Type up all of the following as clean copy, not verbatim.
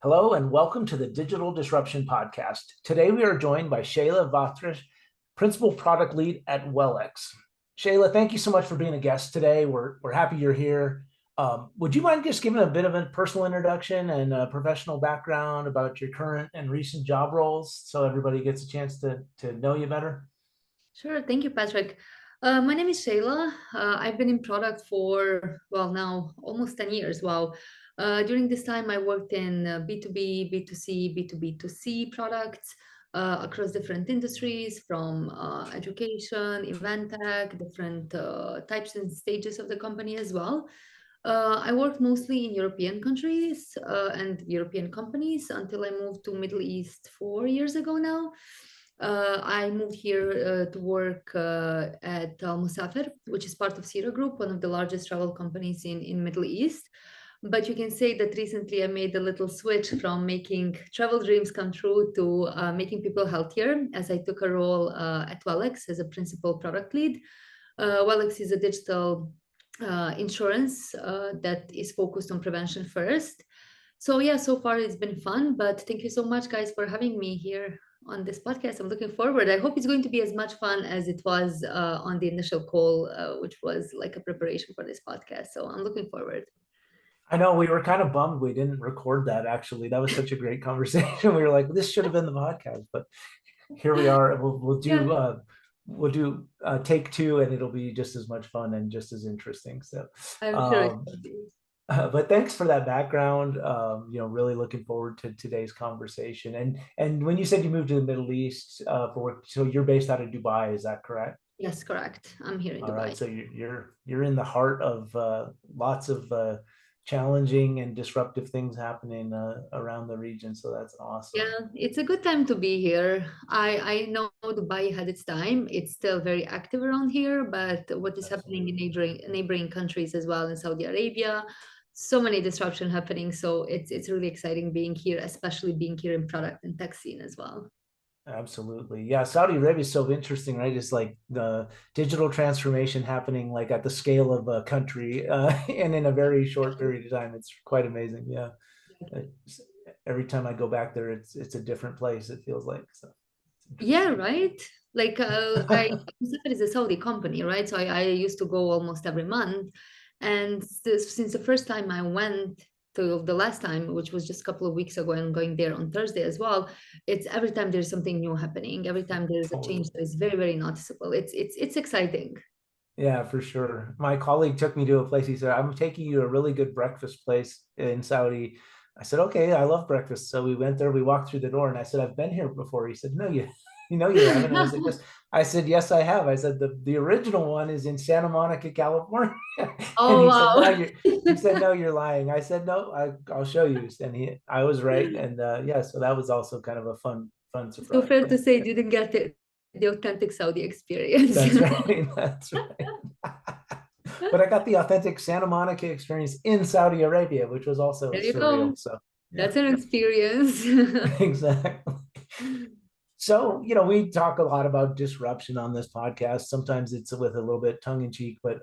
Hello and welcome to the Digital Disruption Podcast. Today we are joined by Sejla Vatres, Principal Product Lead at WellX. Sejla, thank you so much for being a guest today. We're happy you're here. Would you mind just giving a bit of a personal introduction and a professional background about your current and recent job roles so everybody gets a chance to know you better? Sure. Thank you, Patrick. My name is Sejla. I've been in product for, well, now almost 10 years. Wow. During this time, I worked in B2B, B2C, B2B2C products across different industries from education, event tech, different types and stages of the company as well. I worked mostly in European countries and European companies until I moved to Middle East 4 years ago now. I moved here to work at Mosafer, which is part of Sira Group, one of the largest travel companies in Middle East. But you can say that recently I made a little switch from making travel dreams come true to making people healthier, as I took a role at WellX as a principal product lead. WellX is a digital insurance that is focused on prevention first. So yeah, so far it's been fun, but thank you so much, guys, for having me here on this podcast. I'm looking forward. I hope it's going to be as much fun as it was on the initial call, which was like a preparation for this podcast. So I'm looking forward. I know we were kind of bummed we didn't record that actually. That was such a great conversation. We were like, this should have been the podcast, but here we are. Yeah, We'll do take two, and it'll be just as much fun and just as interesting. So, I'm sure it um, will be. but thanks for that background. Really looking forward to today's conversation. And when you said you moved to the Middle East for work, so you're based out of Dubai, is that correct? Yes, correct. I'm here in All right, Dubai. so you're in the heart of lots of challenging and disruptive things happening around the region. So that's awesome. Yeah, it's a good time to be here. I know Dubai had its time. It's still very active around here, but what is happening in Absolutely. neighboring countries as well in Saudi Arabia, so many disruption happening. So it's really exciting being here, especially being here in product and tech scene as well. Absolutely. Yeah, Saudi Arabia is so interesting, right? It's like the digital transformation happening like at the scale of a country and in a very short period of time. It's quite amazing. Yeah. It's- every time I go back there, it's a different place, it feels like. So it's Yeah, interesting. right. Like Mosafer is a Saudi company, right? So I used to go almost every month. And since the first time I went to the last time, which was just a couple of weeks ago, and going there on Thursday as well, it's every time there's something new happening. Every time there's a change Totally. that is very, very noticeable. It's exciting. Yeah, for sure. My colleague took me to a place. He said, I'm taking you to a really good breakfast place in Saudi. I said, okay, I love breakfast. So we went there, we walked through the door, and I said, I've been here before. He said, no, you know you haven't. I said, yes. I said, yes, I have. I said, the original one is in Santa Monica, California. And Oh, he said, no, wow. he said, no, you're lying. I said, no, I'll show you. And I was right. And yeah, so that was also kind of a fun So surprise. fair Yeah, to say, you didn't get the authentic Saudi experience. that's right. That's right. But I got the authentic Santa Monica experience in Saudi Arabia, which was also There you surreal. go. So yeah, That's an experience. exactly. So, we talk a lot about disruption on this podcast. Sometimes it's with a little bit tongue in cheek, but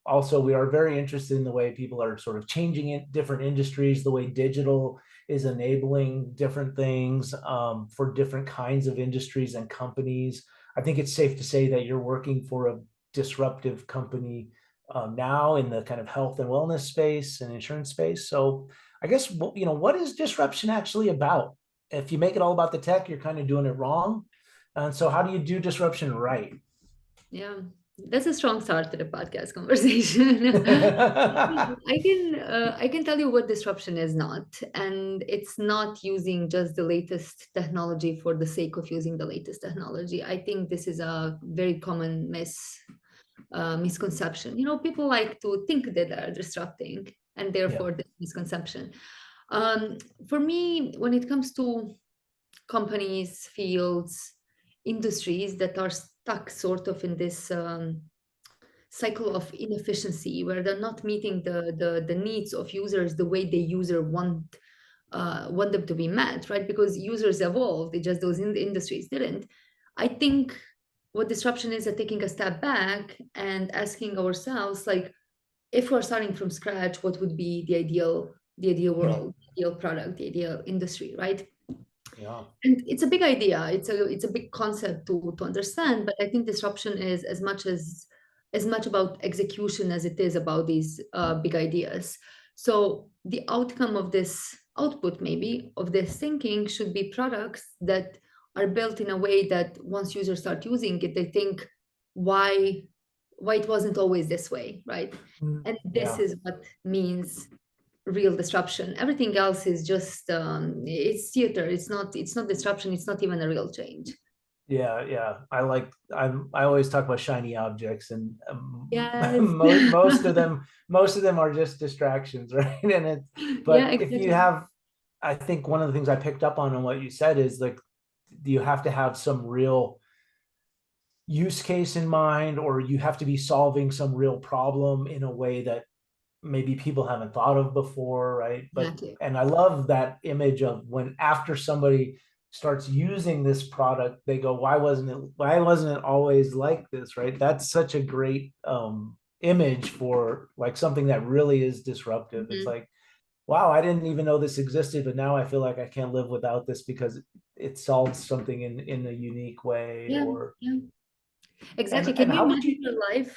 also we are very interested in the way people are sort of changing in different industries, the way digital is enabling different things for different kinds of industries and companies. I think it's safe to say that you're working for a disruptive company now in the kind of health and wellness space and insurance space. So, I guess what is disruption actually about? If you make it all about the tech, you're kind of doing it wrong. And so, how do you do disruption right? Yeah, that's a strong start to the podcast conversation. I can tell you what disruption is not, and it's not using just the latest technology for the sake of using the latest technology. I think this is a very common misconception. You know, people like to think that they're disrupting, and Yeah, therefore the misconception. Um, for me, when it comes to companies, fields, industries that are stuck sort of in this cycle of inefficiency where they're not meeting the needs of users the way the user want them to be met, right? Because users evolved, it just those in the industries didn't. I think what disruption is taking a step back and asking ourselves, like, if we're starting from scratch, what would be the ideal the ideal world, the ideal product, the ideal industry, right? Yeah. And it's a big idea. It's a big concept to understand. But I think disruption is as much about execution as it is about these big ideas. So the outcome of this output, maybe of this thinking, should be products that are built in a way that once users start using it, they think, why why it wasn't always this way, right? And this Yeah. is what means real disruption. Everything else is just it's theater. It's not disruption. It's not even a real change. Yeah, yeah. I always talk about shiny objects, and Yes. most of them are just distractions, right? And it's, Yeah, but if you exactly. have, I think one of the things I picked up on what you said is like you have to have some real use case in mind, or you have to be solving some real problem in a way that maybe people haven't thought of before, right? But Exactly. and I love that image of when after somebody starts using this product, they go, why wasn't it always like this, right? That's such a great image for like something that really is disruptive. It's Mhm. like, wow, I didn't even know this existed, but now I feel like I can't live without this because it solves something in a unique way. Yeah, Or yeah, exactly. Can and you how would imagine you your life?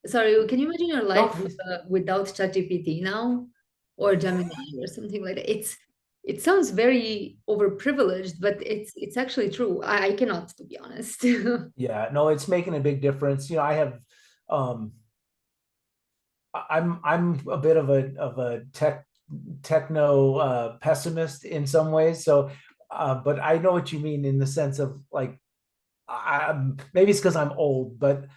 Sorry, can you imagine your no life please. without ChatGPT now, or Gemini or something like that? It sounds very overprivileged, but it's actually true. I cannot, to be honest. Yeah, no, it's making a big difference. I have um I'm a bit of a techno pessimist in some ways. So but I know what you mean in the sense of like maybe it's because I'm old, but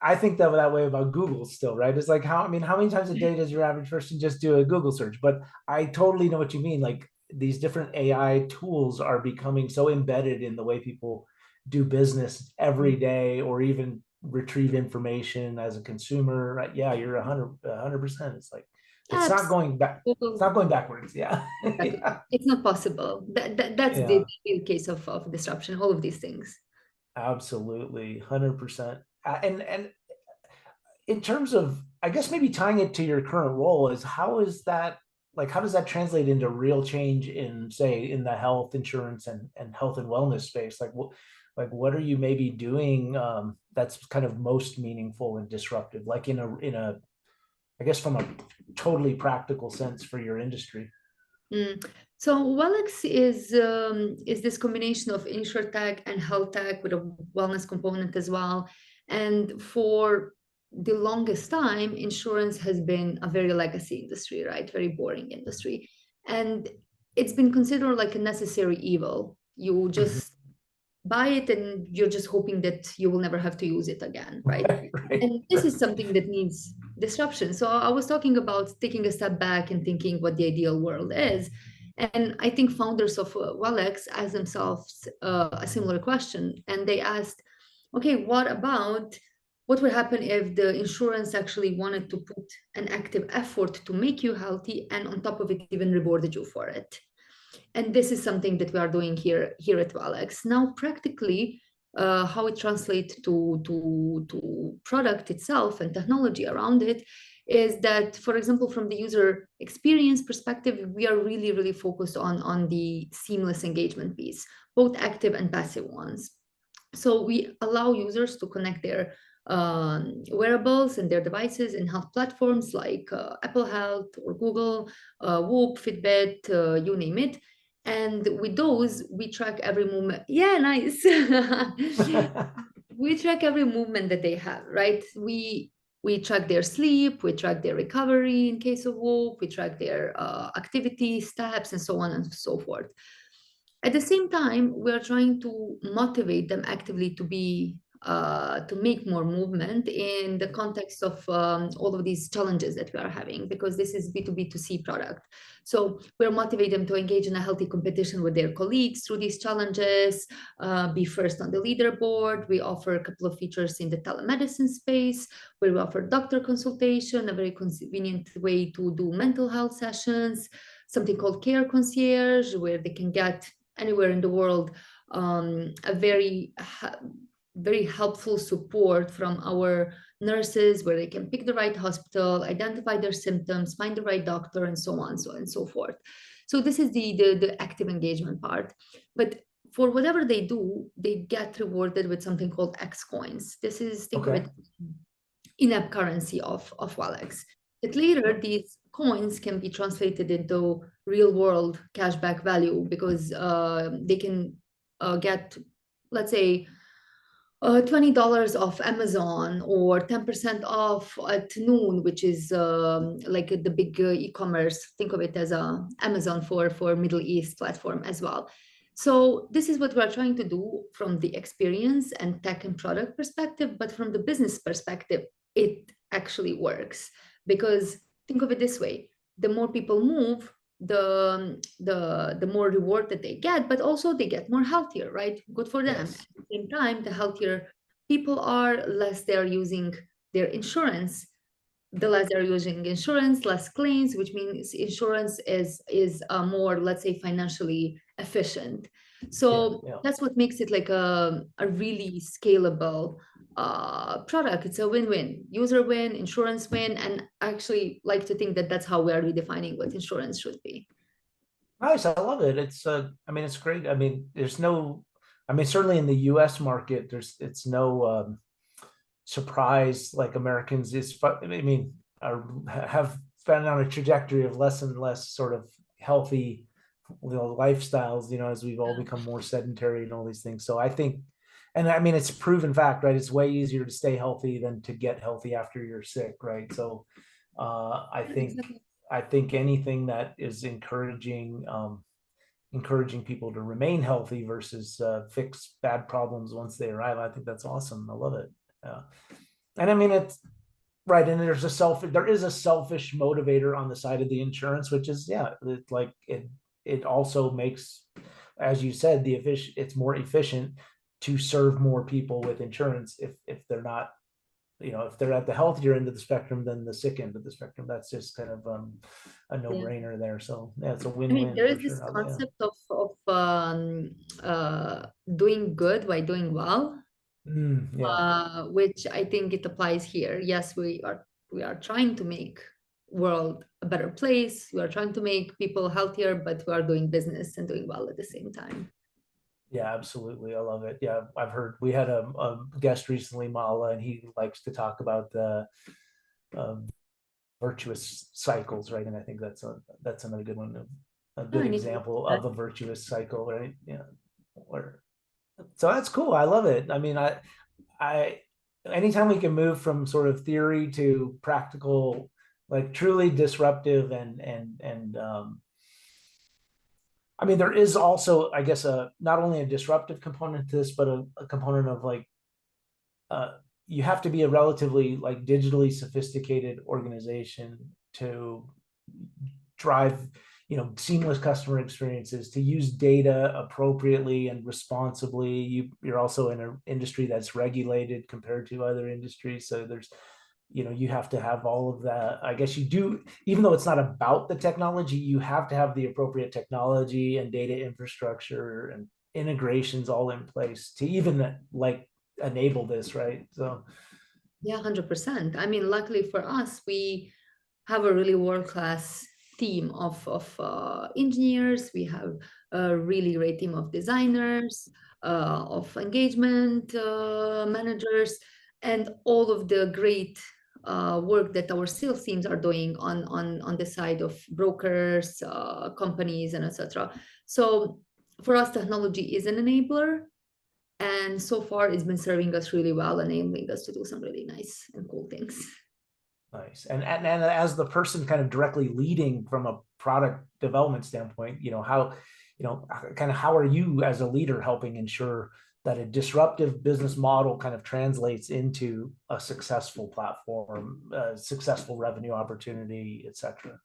I think that way about Google still, right? It's like how many times a day does your average person just do a Google search? But I totally know what you mean. Like these different AI tools are becoming so embedded in the way people do business every day, or even retrieve information as a consumer, right? Yeah, you're 100%. It's like it's not Apps, going back. It's Google, not going backwards. Yeah. exactly. Yeah. It's not possible. That's the Yeah. real case of disruption, all of these things. Absolutely. 100%. And in terms of, I guess maybe tying it to your current role, is how is that, like how does that translate into real change in, say, in the health insurance and health and wellness space? What are you maybe doing that's kind of most meaningful and disruptive, like in a I guess from a totally practical sense for your industry? Mm. So WellX is this combination of insurtech and health tech with a wellness component as well. And for the longest time, insurance has been a very legacy industry, right? Very boring industry. And it's been considered like a necessary evil. You Mhm. just buy it and you're just hoping that you will never have to use it again, right? Right. And this is something that needs disruption. So I was talking about taking a step back and thinking what the ideal world is. And I think founders of WellX asked themselves a similar question. And they asked, okay, what would happen if the insurance actually wanted to put an active effort to make you healthy and on top of it even rewarded you for it? And this is something that we are doing here at WellX. Now, practically, how it translates to product itself and technology around it is that, for example, from the user experience perspective, we are really focused on the seamless engagement piece, both active and passive ones. So we allow users to connect their wearables and their devices in health platforms like Apple Health or Google, Whoop, Fitbit, you name it. And with those, we track every movement. Yeah, nice. We track every movement that they have, right? We track their sleep, we track their recovery in case of Whoop, we track their activity, steps, and so on and so forth. At the same time, we are trying to motivate them actively to make more movement in the context of all of these challenges that we are having, because this is B2B2C product. So we're motivating them to engage in a healthy competition with their colleagues through these challenges, be first on the leaderboard. We offer a couple of features in the telemedicine space, where we offer doctor consultation, a very convenient way to do mental health sessions, something called care concierge, where they can get anywhere in the world a very helpful support from our nurses where they can pick the right hospital, identify their symptoms, find the right doctor, and so on, so and so forth. So this is the active engagement part. But for whatever they do, they get rewarded with something called X coins. This is, think of Okay. it, in-app currency of WellX. That later these coins can be translated into real-world cashback value because they can get, let's say, $20 off Amazon or 10% off at noon, which is like the big e-commerce. Think of it as a Amazon for Middle East platform as well. So this is what we're trying to do from the experience and tech and product perspective, but from the business perspective, it actually works because think of it this way: the more people move, the more reward that they get, but also they get more healthier, right? Good for them. Yes. At the same time, the healthier people are, less they're using their insurance. The less they're using insurance, less claims, which means insurance is more, let's say, financially efficient. Yeah. So Yeah. that's what makes it like a really scalable product. It's a win-win, user win, insurance win, and I actually like to think that that's how we are redefining what insurance should be. Nice. I love it. It's I mean, it's great. I mean, there's no, I mean, certainly in the US market, it's no surprise like Americans I mean, have been on a trajectory of less and less sort of healthy, lifestyles, as we've all become more sedentary and all these things. So I think, and I mean, it's a proven fact, right? It's way easier to stay healthy than to get healthy after you're sick, right? So I think Exactly. anything that is encouraging people to remain healthy versus fix bad problems once they arrive, I think that's awesome. I love it. And I mean, it's right. And there is a selfish motivator on the side of the insurance, which is, yeah, it also makes, as you said, it's more efficient to serve more people with insurance if they're not, if they're at the healthier end of the spectrum than the sick end of the spectrum. That's just kind of a Yeah. no-brainer there. So yeah, it's a I mean, win-win there for is this sure. Yeah. concept of doing good by doing well, Yeah. which I think it applies here. Yes, we are trying to make world a better place. We are trying to make people healthier, but we are doing business and doing well at the same time. Yeah, absolutely. I love it. Yeah, I've heard we had a guest recently, Mala, and he likes to talk about the um, virtuous cycles, right? And I think that's another good one, a Yeah, good I need to look example at of a virtuous cycle, right? Yeah. Where, so that's cool. I love it. I mean, I, anytime we can move from sort of theory to practical, like truly disruptive and I mean, there is also, I guess, not only a disruptive component to this, but a component of like uh, you have to be a relatively like digitally sophisticated organization to drive, seamless customer experiences, to use data appropriately and responsibly. You're also in an industry that's regulated compared to other industries, so there's, you have to have all of that. I guess you do, even though it's not about the technology, you have to have the appropriate technology and data infrastructure and integrations all in place to even like enable this, right? So Yeah, 100%. I mean, luckily for us, we have a really world-class team of engineers. We have a really great team of designers, of engagement managers, and all of the great work that our sales teams are doing on the side of brokers, companies, and etc. So for us, technology is an enabler, and so far it's been serving us really well, enabling us to do some really nice and cool things. nice. And as the person kind of directly leading from a product development standpoint, kind of how are you as a leader helping ensure that a disruptive business model kind of translates into a successful platform, a successful revenue opportunity, et cetera?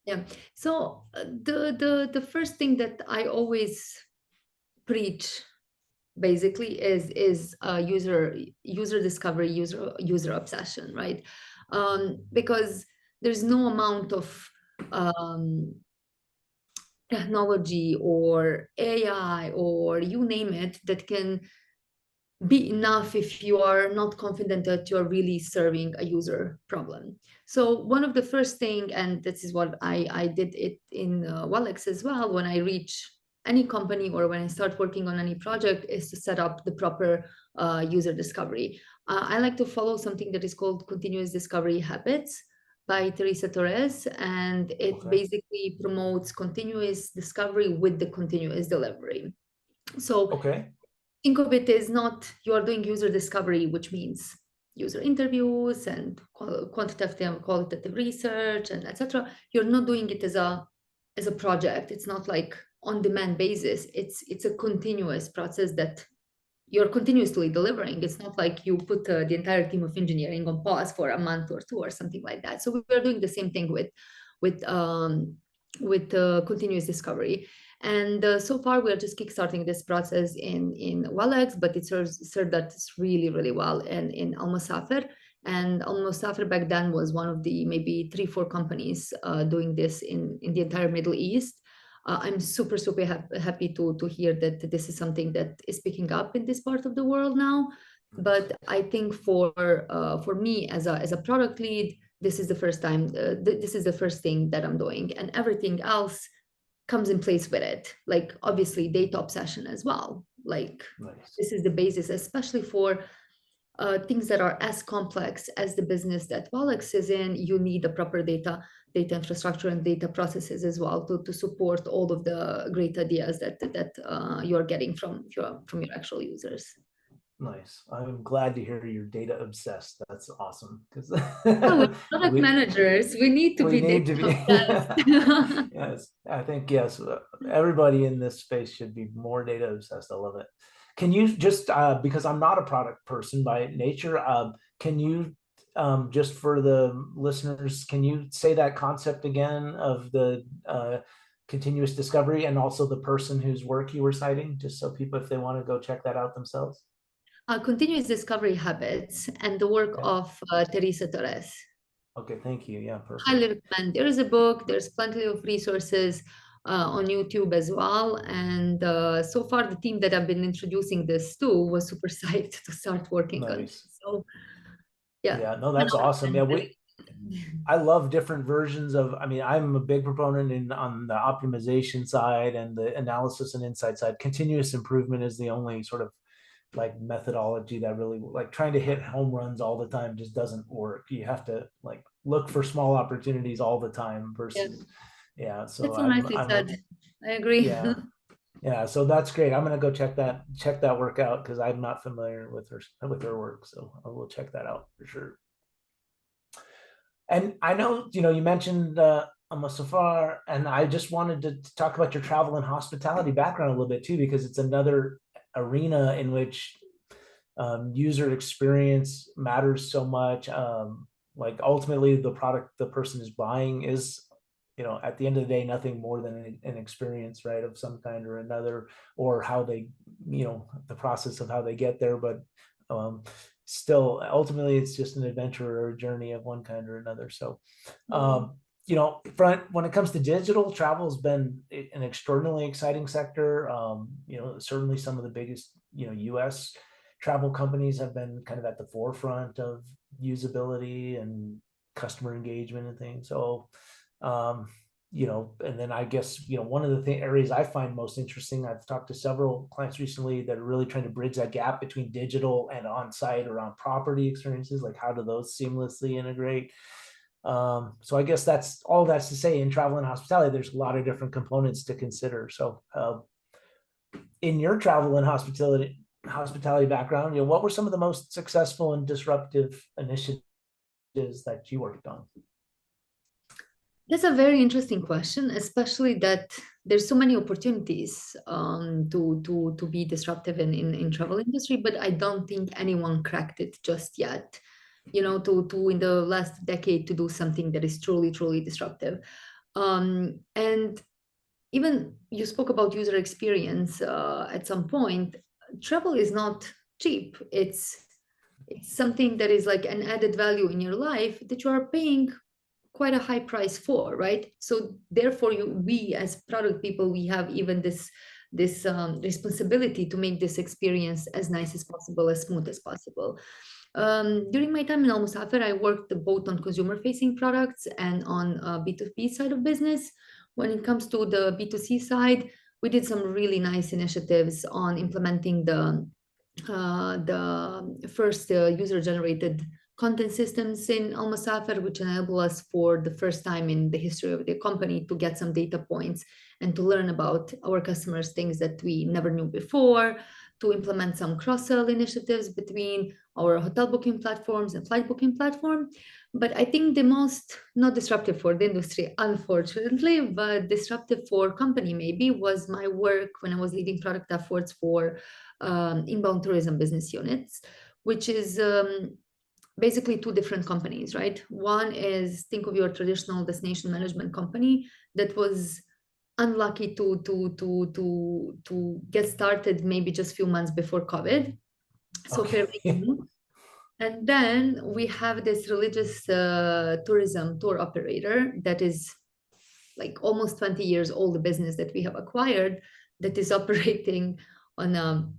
Yeah. So the first thing that I always preach basically is user discovery, user obsession, right? Because there's no amount of um, technology or AI or you name it that can be enough if you are not confident that you're really serving a user problem. So one of the first thing, and this is what I did it in WellX as well, when I reach any company or when I start working on any project, is to set up the proper user discovery. I like to follow something that is called continuous discovery habits by Teresa Torres, and it Okay. basically promotes continuous discovery with the continuous delivery. So Okay. think of it as not you are doing user discovery, which means user interviews and quantitative qualitative research and etc. You're not doing it as a project. It's not like on demand basis. It's a continuous process that you're continuously delivering. It's not like you put the entire team of engineering on pause for a month or two or something like that. So we're doing the same thing with continuous discovery. And so far, we are just kickstarting this process in WellX, but it served us really, really well in Mosafer. And Mosafer back then was one of the maybe 3, 4 companies doing this in the entire Middle East. I'm super, super happy to hear that this is something that is picking up in this part of the world now. But I think for me as a product lead, this is the first time, this is the first thing that I'm doing, and everything else comes in place with it. Like obviously data obsession as well. Like Nice. this is the basis, especially for things that are as complex as the business that WellX is in. You need a proper data infrastructure and data processes as well to support all of the great ideas that you're getting from your actual users. Nice. I'm glad to hear you're data obsessed. That's awesome because Yeah, we're product we managers. We need to we be need data to be. obsessed. Yes, I think yes. Everybody in this space should be more data obsessed. I love it. Can you just because I'm not a product person by nature, can you just for the listeners, can you say that concept again of the continuous discovery and also the person whose work you were citing, just so people, if they want to go check that out themselves? Continuous discovery habits and the work Okay. of Teresa Torres. Okay. Thank you. Yeah. Highly Perfect. recommend. There is a book, there's plenty of resources on YouTube as well. And so far, the team that I've been introducing this to was super psyched to start working on Nice. this. So, yeah. Yeah. No, 10 that's out of awesome. 10. Yeah. I love different versions of, I mean, I'm a big proponent in on the optimization side and the analysis and insight side. Continuous improvement is the only sort of like methodology that really, like, trying to hit home runs all the time just doesn't work. You have to like look for small opportunities all the time Yeah, versus, yeah. So that's so nicely I'm a, said. I agree. yeah. Yeah, so that's great. I'm gonna go check that work out because I'm not familiar with her work. So I will check that out for sure. And I know, you mentioned Mosafer, and I just wanted to talk about your travel and hospitality background a little bit too, because it's another arena in which user experience matters so much. Like ultimately, the product the person is buying is, at the end of the day, nothing more than an experience, right, of some kind or another, or how they, the process of how they get there. But um, still, ultimately, it's just an adventure or a journey of one kind or another. So, Mm. when it comes to digital, travel has been an extraordinarily exciting sector. Certainly some of the biggest, U.S. travel companies have been kind of at the forefront of usability and customer engagement and things. So, and then I guess, one of the areas I find most interesting, I've talked to several clients recently that are really trying to bridge that gap between digital and on-site or on property experiences. Like, how do those seamlessly integrate? So I guess that's to say, in travel and hospitality, there's a lot of different components to consider. So, in your travel and hospitality background, what were some of the most successful and disruptive initiatives that you worked on? That's a very interesting question, especially that there's so many opportunities to be disruptive in travel industry, but I don't think anyone cracked it just yet. To in the last decade to do something that is truly, truly disruptive. And even you spoke about user experience at some point. Travel is not cheap. It's something that is like an added value in your life that you are paying quite a high price for, right? So therefore, we as product people, we have even this responsibility to make this experience as nice as possible, as smooth as possible. During my time in Mosafer, I worked both on consumer-facing products and on B2B side of business. When it comes to the B2C side, we did some really nice initiatives on implementing the first user-generated content systems in Mosafer, which enable us for the first time in the history of the company to get some data points and to learn about our customers, things that we never knew before, to implement some cross-sell initiatives between our hotel booking platforms and flight booking platform. But I think the most, not disruptive for the industry, unfortunately, but disruptive for company maybe, was my work when I was leading product efforts for inbound tourism business units, which is basically two different companies, right? One is, think of your traditional destination management company that was unlucky to get started maybe just a few months before COVID. So fairly Okay. new. And then we have this religious tourism tour operator that is like almost 20 years old, the business that we have acquired, that is operating on a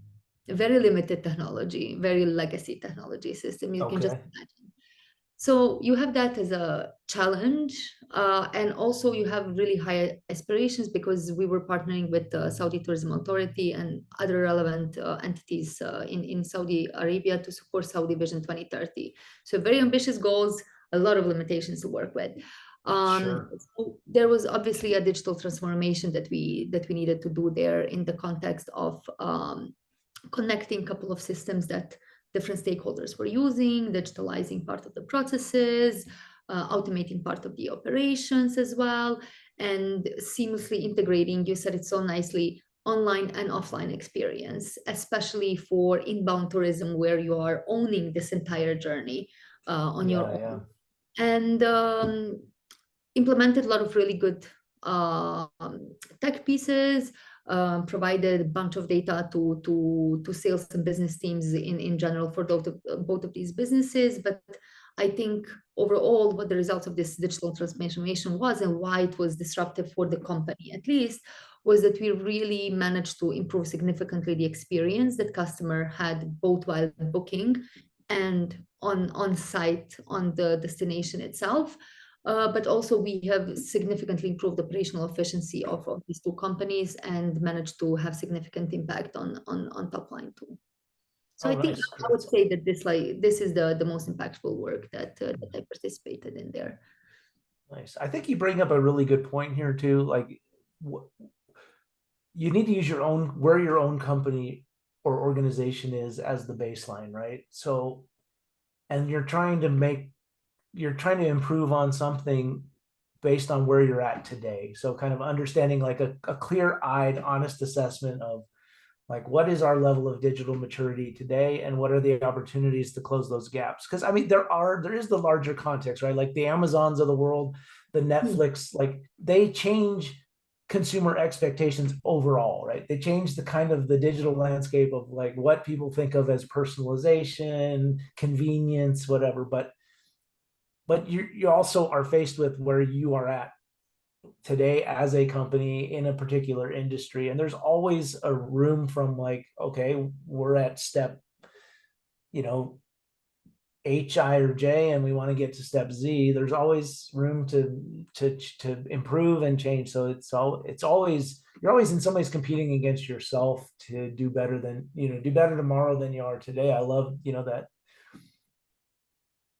very limited technology, very legacy technology system. You can just Okay. imagine. So you have that as a challenge, and also you have really high aspirations because we were partnering with the Saudi Tourism Authority and other relevant entities in Saudi Arabia to support Saudi Vision 2030. So very ambitious goals, a lot of limitations to work with. Sure. So there was obviously a digital transformation that we needed to do there in the context of connecting a couple of systems that different stakeholders were using, digitalizing part of the processes, automating part of the operations as well, and seamlessly integrating, you said it so nicely, online and offline experience, especially for inbound tourism where you are owning this entire journey on your Yeah, yeah. own. And implemented a lot of really good tech pieces, provided a bunch of data to sales and business teams in general for both of these businesses. But I think overall, what the results of this digital transformation was and why it was disruptive for the company, at least, was that we really managed to improve significantly the experience that customer had both while booking and on site on the destination itself. But also we have significantly improved operational efficiency of these two companies and managed to have significant impact on top line too. So Oh, I think nice. I would say that this is the most impactful work that I participated in there. Nice. I think you bring up a really good point here too. Like, you need to use your own, where your own company or organization is as the baseline, right? So, and you're trying to improve on something based on where you're at today. So kind of understanding like a clear-eyed, honest assessment of like, what is our level of digital maturity today and what are the opportunities to close those gaps? Because I mean, there is the larger context, right? Like the Amazons of the world, the Hmm. Netflix, like they change consumer expectations overall, right? They change the kind of the digital landscape of like what people think of as personalization, convenience, whatever. But you also are faced with where you are at today as a company in a particular industry, and there's always a room from like, okay, we're at step, you know, H, I, or J, and we want to get to step Z. There's always room to improve and change. So it's always, you're always in some ways competing against yourself to do better than, do better tomorrow than you are today. I love, that,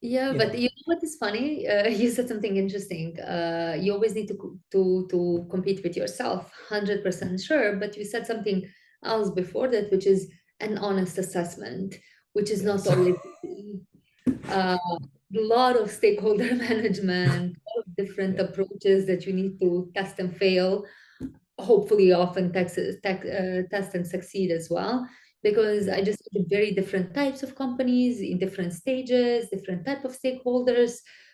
Yeah, you but know you know what is funny? You said something interesting. You always need to compete with yourself, 100% sure. But you said something else before that, which is an honest assessment, which is not yes. always easy. A lot of stakeholder management, a lot of different Yeah. approaches that you need to test and fail, hopefully often test and succeed as well, because Yeah. I just see very different types of companies in different stages, different type of stakeholders.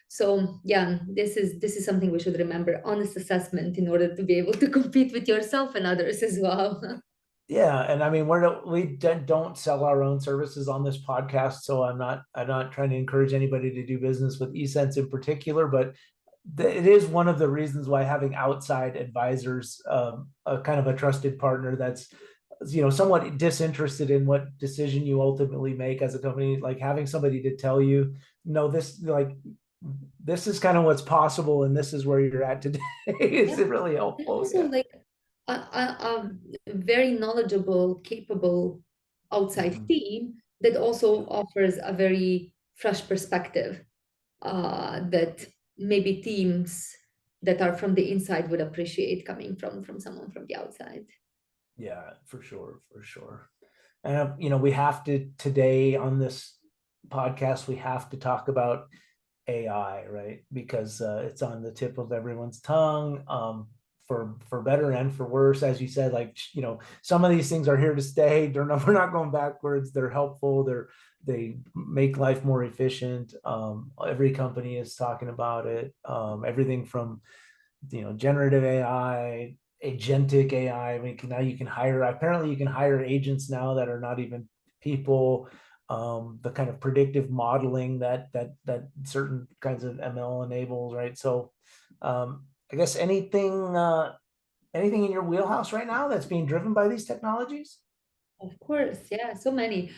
So yeah, this is something we should remember: honest assessment in order to be able to compete with yourself and others as well. Yeah, and I mean, we don't sell our own services on this podcast, so I'm not trying to encourage anybody to do business with e-CENS in particular, but it is one of the reasons why having outside advisors, a kind of a trusted partner that's, somewhat disinterested in what decision you ultimately make as a company, like having somebody to tell you, no, this is kind of what's possible and this is where you're at today is Yeah. really And helpful. also Yeah. like a very knowledgeable, capable outside Mhm. team that also offers a very fresh perspective that maybe teams that are from the inside would appreciate coming from someone from the outside. Yeah, for sure, for sure. And we have to today on this podcast, we have to talk about AI, right? Because it's on the tip of everyone's tongue, for better and for worse. As you said, like some of these things are here to stay. We're not going backwards. They're helpful. They make life more efficient. Every company is talking about it. Everything from generative AI, agentic AI. I mean, now you can hire. Apparently, you can hire agents now that are not even people. The kind of predictive modeling that certain kinds of ML enables, right? So, I guess anything in your wheelhouse right now that's being driven by these technologies? Of course, yeah, so many.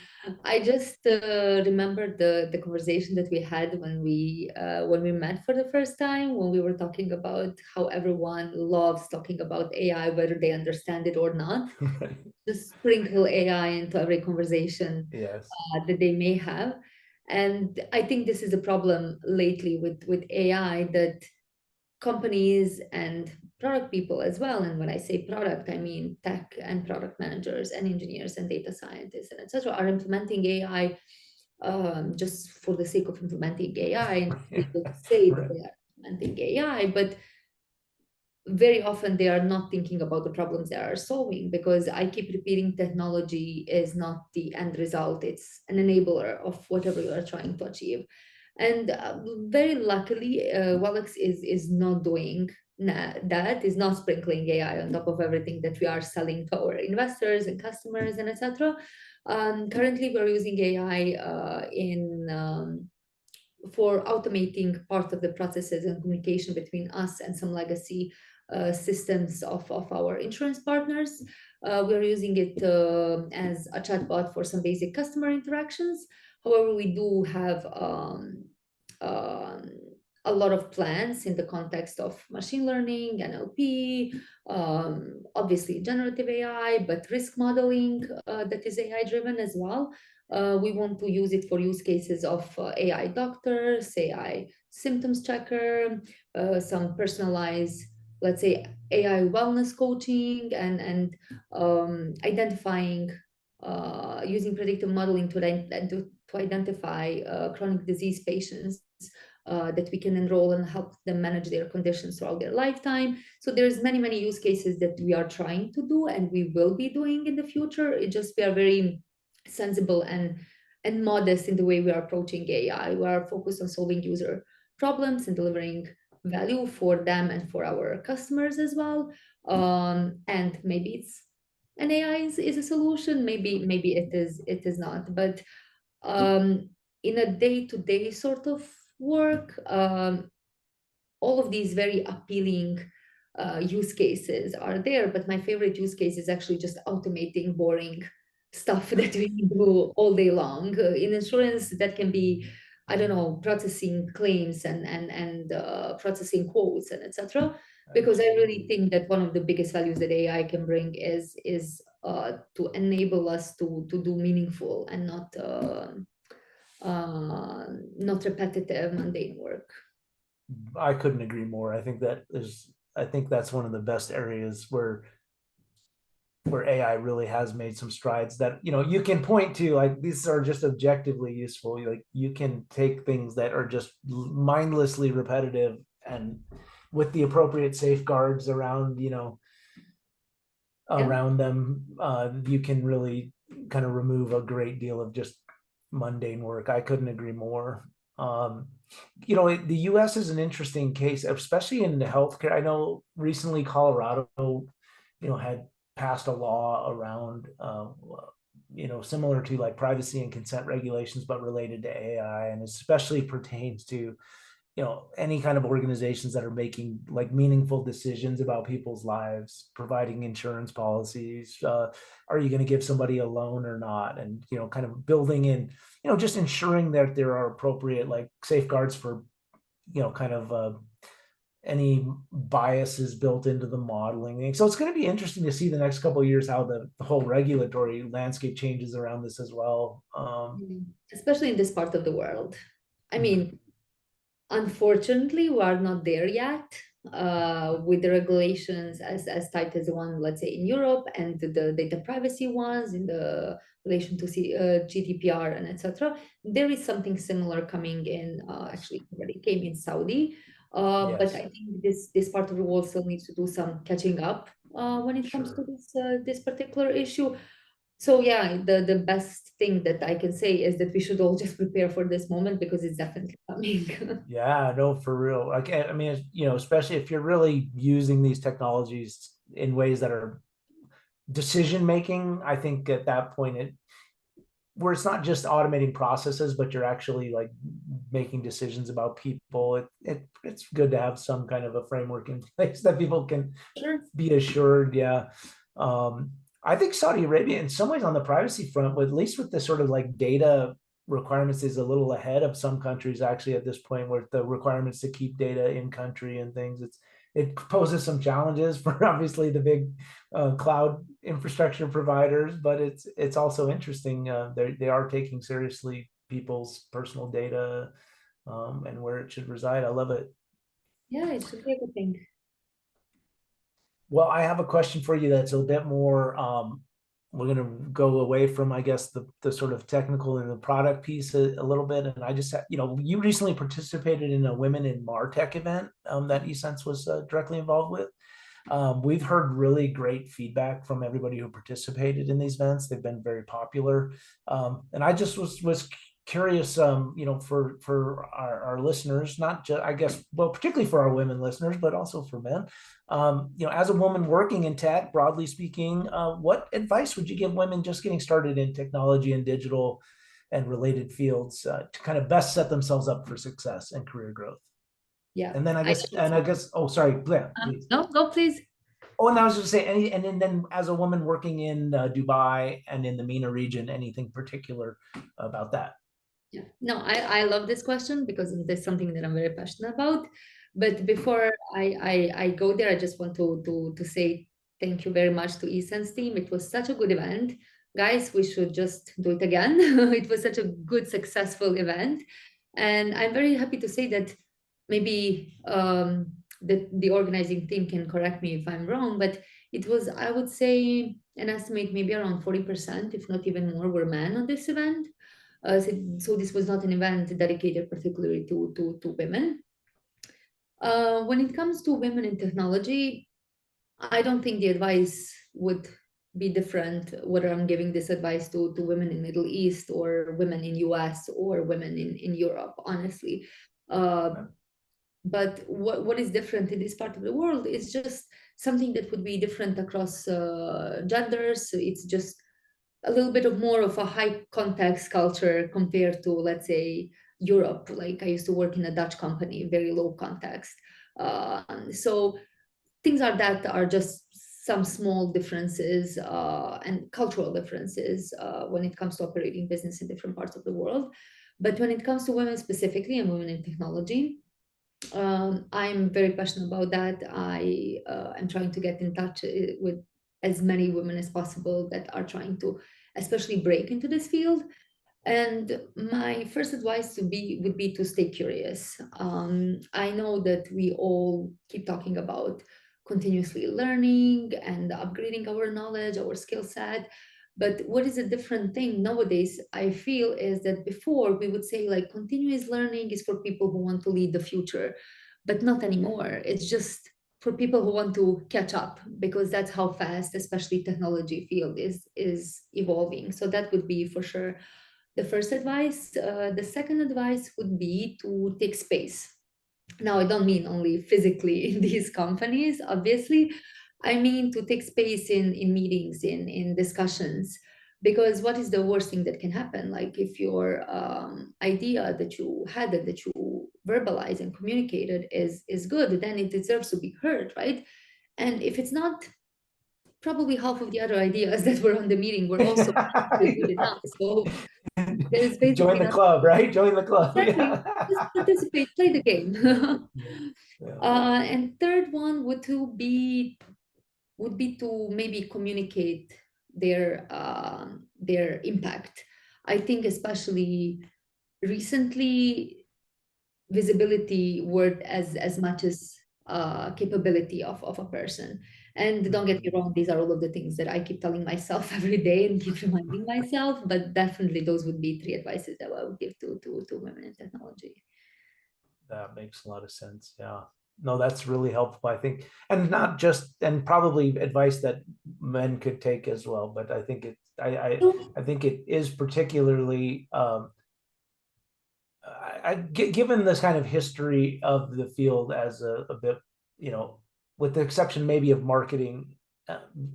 I just remember the conversation that we had when we met for the first time, when we were talking about how everyone loves talking about AI, whether they understand it or not. Right. Just sprinkle AI into every conversation Yes. that they may have. And I think this is a problem lately with AI, that companies and product people as well. And when I say product, I mean tech and product managers and engineers and data scientists and etc. are implementing AI just for the sake of implementing AI and to be able to say that Right. they are implementing AI, but very often they are not thinking about the problems they are solving, because I keep repeating technology is not the end result, it's an enabler of whatever you are trying to achieve. And very luckily, WellX is not doing that, is not sprinkling AI on top of everything that we are selling to our investors and customers and etc. Currently, we're using AI in for automating part of the processes and communication between us and some legacy systems of our insurance partners. We're using it as a chatbot for some basic customer interactions. However, we do have um, a lot of plans in the context of machine learning, NLP, obviously generative AI, but risk modeling that is AI driven as well. We want to use it for use cases of AI doctors, AI symptoms checker, some personalized, let's say, AI wellness coaching, and identifying, using predictive modeling to identify chronic disease patients that we can enroll and help them manage their conditions throughout their lifetime. So there's many use cases that we are trying to do and we will be doing in the future. It just we are very sensible and modest in the way we are approaching AI. We are focused on solving user problems and delivering value for them and for our customers as well. And maybe it's an AI is a solution. Maybe it is not. But in a day-to-day sort of work, all of these very appealing use cases are there, but my favorite use case is actually just automating boring stuff that we do all day long. In insurance, that can be, I don't know, processing claims and processing quotes and etc. Because I really think that one of the biggest values that AI can bring is to enable us to do meaningful and not repetitive, mundane work. I couldn't agree more. I think that's one of the best areas where AI really has made some strides that you can point to, like these are just objectively useful. Like you can take things that are just mindlessly repetitive and with the appropriate safeguards around Yeah. around them, you can really kind of remove a great deal of just mundane work. I couldn't agree more. The US is an interesting case, especially in the healthcare. I know recently Colorado, had passed a law around, similar to like privacy and consent regulations, but related to AI, and especially pertains to any kind of organizations that are making like meaningful decisions about people's lives, providing insurance policies, are you going to give somebody a loan or not, and kind of building in, just ensuring that there are appropriate like safeguards for kind of any biases built into the modeling. So it's going to be interesting to see the next couple of years how the whole regulatory landscape changes around this as well. Especially in this part of the world. I Mhm. mean, unfortunately, we are not there yet with the regulations as tight as the one, let's say, in Europe, and the data privacy ones in the relation to GDPR and etc. There is something similar coming in. Actually, already came in Saudi, but Yes, I think this part of the world still needs to do some catching up when it comes to sure. this particular issue. So yeah, the best thing that I can say is that we should all just prepare for this moment because it's definitely coming. Yeah, no, for real. Like, I mean, especially if you're really using these technologies in ways that are decision making, I think at that point where it's not just automating processes, but you're actually like making decisions about people. It's good to have some kind of a framework in place that people can Sure. be assured. Yeah. Um, I think Saudi Arabia, in some ways, on the privacy front, with at least with the sort of like data requirements, is a little ahead of some countries actually at this point, where the requirements to keep data in country and things. It poses some challenges for obviously the big cloud infrastructure providers, but it's also interesting. They are taking seriously people's personal data and where it should reside. I love it. Yeah, it should be a good thing. Well, I have a question for you that's a bit more. We're going to go away from, I guess, the sort of technical and the product piece a little bit. And I just, you recently participated in a Women in Martech event that e-CENS was directly involved with. We've heard really great feedback from everybody who participated in these events. They've been very popular, and I just was curious, for our listeners, not just, I guess, well, particularly for our women listeners, but also for men. As a woman working in tech, broadly speaking, what advice would you give women just getting started in technology and digital and related fields to kind of best set themselves up for success and career growth? Yeah, And then I oh, sorry, Glenn, please. no, no, please. Oh, and I was just saying, and then as a woman working in Dubai and in the MENA region, anything particular about that? Yeah, no, I love this question because there's something that I'm very passionate about. But before I go there, I just want to say thank you very much to e-Sense team. It was such a good event. Guys, we should just do it again. It was such a good, successful event. And I'm very happy to say that maybe the organizing team can correct me if I'm wrong, but it was, I would say, an estimate maybe around 40%, if not even more, were men on this event. So this was not an event dedicated particularly to women. When it comes to women in technology, I don't think the advice would be different whether I'm giving this advice to women in Middle East or women in US or women in Europe, honestly. Uh, but what is different in this part of the world is just something that would be different across genders. It's just a little bit of more of a high context culture compared to, let's say, Europe. Like I used to work in a Dutch company, very low context. So things like that are just some small differences and cultural differences when it comes to operating business in different parts of the world. But when it comes to women specifically and women in technology, I'm very passionate about that. I am trying to get in touch with as many women as possible that are trying to, especially break into this field. And my first advice would be to stay curious. I know that we all keep talking about continuously learning and upgrading our knowledge, our skill set. But what is a different thing nowadays, I feel, is that before we would say like continuous learning is for people who want to lead the future, but not anymore. It's just for people who want to catch up because that's how fast, especially technology field is evolving. So that would be for sure the first advice. The second advice would be to take space. Now, I don't mean only physically in these companies, obviously. I mean to take space in meetings, in discussions, Because what is the worst thing that can happen? Like if your idea that you had and that you verbalized and communicated is good, then it deserves to be heard, right? And if it's not, probably half of the other ideas that were on the meeting were also good enough. So there's Join basically the not club, right? Join the club. exactly just Yeah. participate, play the game. Yeah. And third one would be to maybe communicate their impact. I think especially recently, visibility worth as much as capability of a person. And don't get me wrong, these are all of the things that I keep telling myself every day and keep reminding myself. But definitely, those would be three advices that I would give to women in technology. That makes a lot of sense. Yeah. No, that's really helpful, I think. And not just, and probably advice that men could take as well. But I think it, I think it is particularly, given this kind of history of the field as a bit, you know, with the exception maybe of marketing,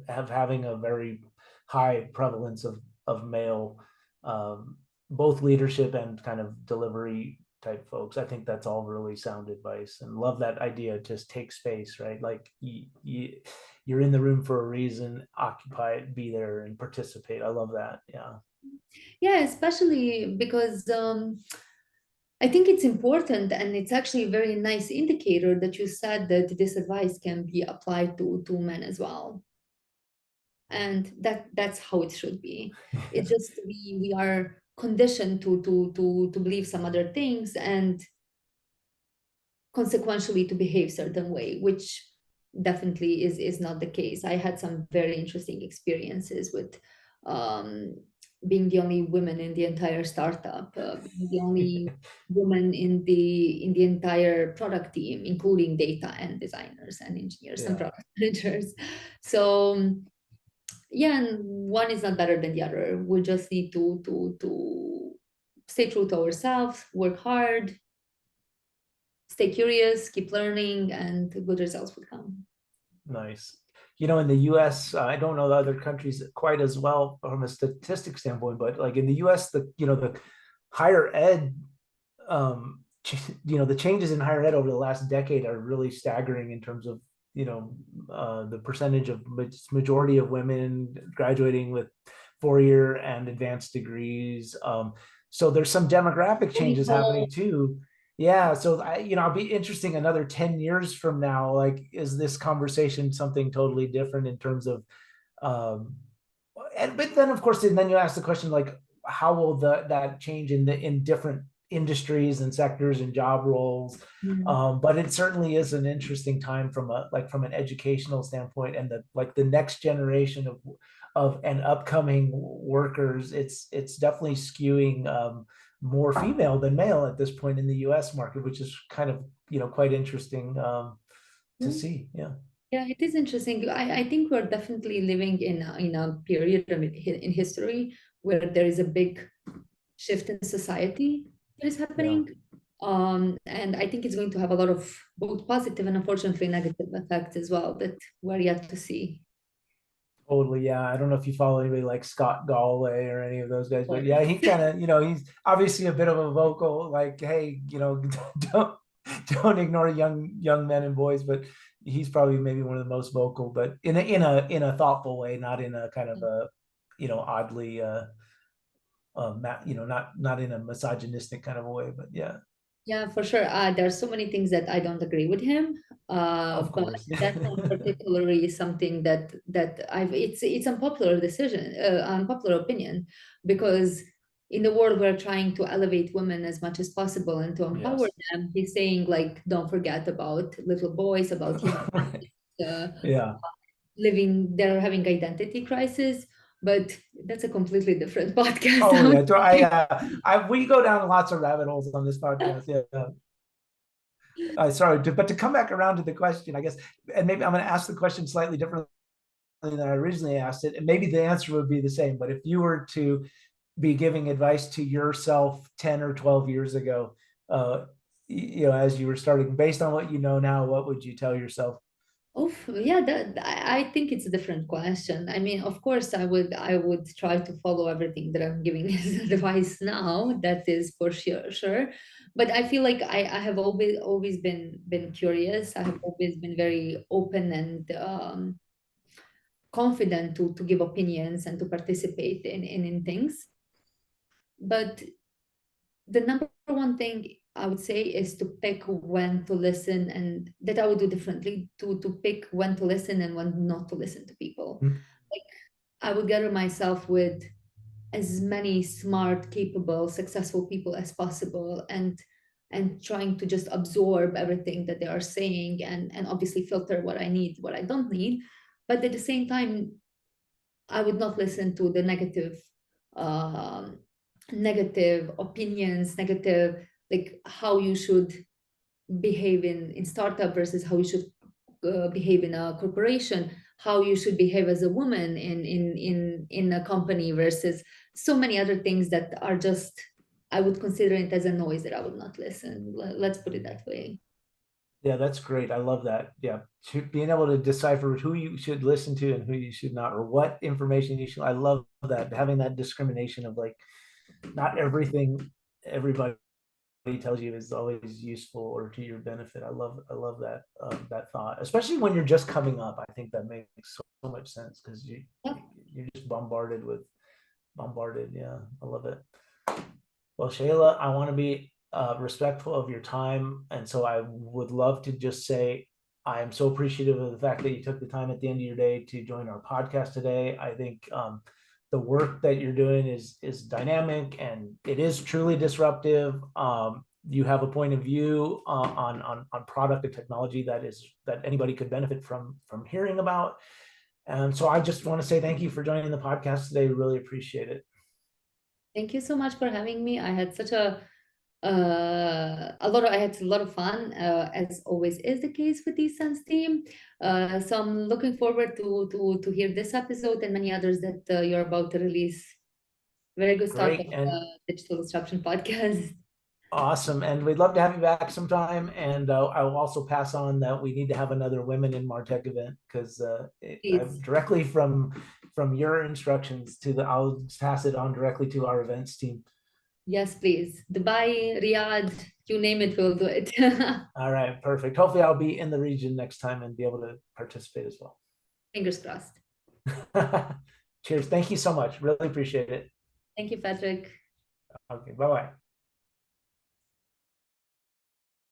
having a very high prevalence of male, both leadership and kind of delivery type folks. I think that's all really sound advice, and love that idea. Just take space, right? Like you're in the room for a reason. Occupy it, be there, and participate. I love that. Yeah. Yeah, especially because I think it's important, and it's actually a very nice indicator that you said that this advice can be applied to men as well. And that's how it should be. It's just we are conditioned to believe some other things, and consequentially to behave certain way, which definitely is not the case. I had some very interesting experiences with um, being the only woman in the entire startup, being the only woman in the entire product team, including data and designers and engineers and Yeah. product managers. So yeah, and one is not better than the other. We just need to stay true to ourselves, work hard, stay curious, keep learning, and good results will come. Nice. You know, in the US, I don't know the other countries quite as well from a statistic standpoint, but like in the US, the higher ed, the changes in higher ed over the last decade are really staggering in terms of, the percentage of majority of women graduating with 4-year and advanced degrees. So there's some demographic Holy changes cow. happening too. Yeah, so I'll be interesting another 10 years from now. Like, is this conversation something totally different in terms of, but then of course, and then you ask the question like, how will that change in different industries and sectors and job roles? Mm. But it certainly is an interesting time from an educational standpoint, and the next generation of and upcoming workers. It's definitely skewing. More female than male at this point in the US market, which is kind of, quite interesting to Yeah. see. Yeah. Yeah, it is interesting. I think we're definitely living in a period in history where there is a big shift in society that is Yeah. happening. And I think it's going to have a lot of both positive and unfortunately negative effects as well that we're yet to see. Totally. Yeah. I don't know if you follow anybody like Scott Galloway or any of those guys, but Or- yeah, he kind of, he's obviously a bit of a vocal, like, hey, don't ignore young men and boys, but he's probably maybe one of the most vocal, but in a thoughtful way, not in a kind of a, oddly not in a misogynistic kind of a way, but yeah, Yeah, for sure. There are so many things that I don't agree with him, of but course. that one particularly is something that it's unpopular decision, unpopular opinion, because in the world we're trying to elevate women as much as possible and to empower Yes. them. He's saying like, don't forget about little boys, about young Right. uh, Yeah. they're having identity crisis, but that's a completely different podcast. Oh I would yeah. say. We go down lots of rabbit holes on this podcast. Yeah. Sorry, but to come back around to the question, I guess, and maybe I'm going to ask the question slightly differently than I originally asked it, and maybe the answer would be the same. But if you were to be giving advice to yourself 10 or 12 years ago, as you were starting, based on what you know now, what would you tell yourself? Oh, yeah, I think it's a different question. I mean, of course, I would try to follow everything that I'm giving as advice now. That is for sure. But I feel like I have always been curious. I have always been very open and confident to give opinions and to participate in things. But the number one thing I would say is to pick when to listen, and that I would do differently, to pick when to listen and when not to listen to people. Mm. Like I would gather myself with as many smart, capable, successful people as possible, and trying to just absorb everything that they are saying, and obviously filter what I need, what I don't need. But at the same time, I would not listen to the um, negative opinions, negative, like how you should behave in startup versus how you should behave in a corporation, how you should behave as a woman in a company versus so many other things that are just, I would consider it as a noise that I would not listen. Let's put it that way. Yeah, that's great. I love that. Yeah. Being able to decipher who you should listen to and who you should not, or what information you should. I love that. Having that discrimination of like, not everything everybody tells you is always useful or to your benefit. I love that that thought, especially when you're just coming up. I think that makes so much sense because Yeah. you're just bombarded. Yeah, I love it. Well, Sejla, I want to be respectful of your time. And so I would love to just say I am so appreciative of the fact that you took the time at the end of your day to join our podcast today. I think the work that you're doing is dynamic and it is truly disruptive. You have a point of view on product and technology that anybody could benefit from hearing about. And so I just want to say thank you for joining the podcast today. Really appreciate it. Thank you so much for having me. I had such I had a lot of fun, as always is the case with the e-CENS team. So I'm looking forward to hear this episode and many others that you're about to release. Very good start of Great. And Digital Disruption podcast. awesome. And we'd love to have you back sometime. And I will also pass on that we need to have another Women in Martech event because Please. directly from your instructions I'll pass it on directly to our events team. Yes, please. Dubai, Riyadh, you name it, we'll do it. All right, perfect. Hopefully I'll be in the region next time and be able to participate as well. Fingers crossed. Cheers. Thank you so much. Really appreciate it. Thank you, Patrick. Okay, bye-bye.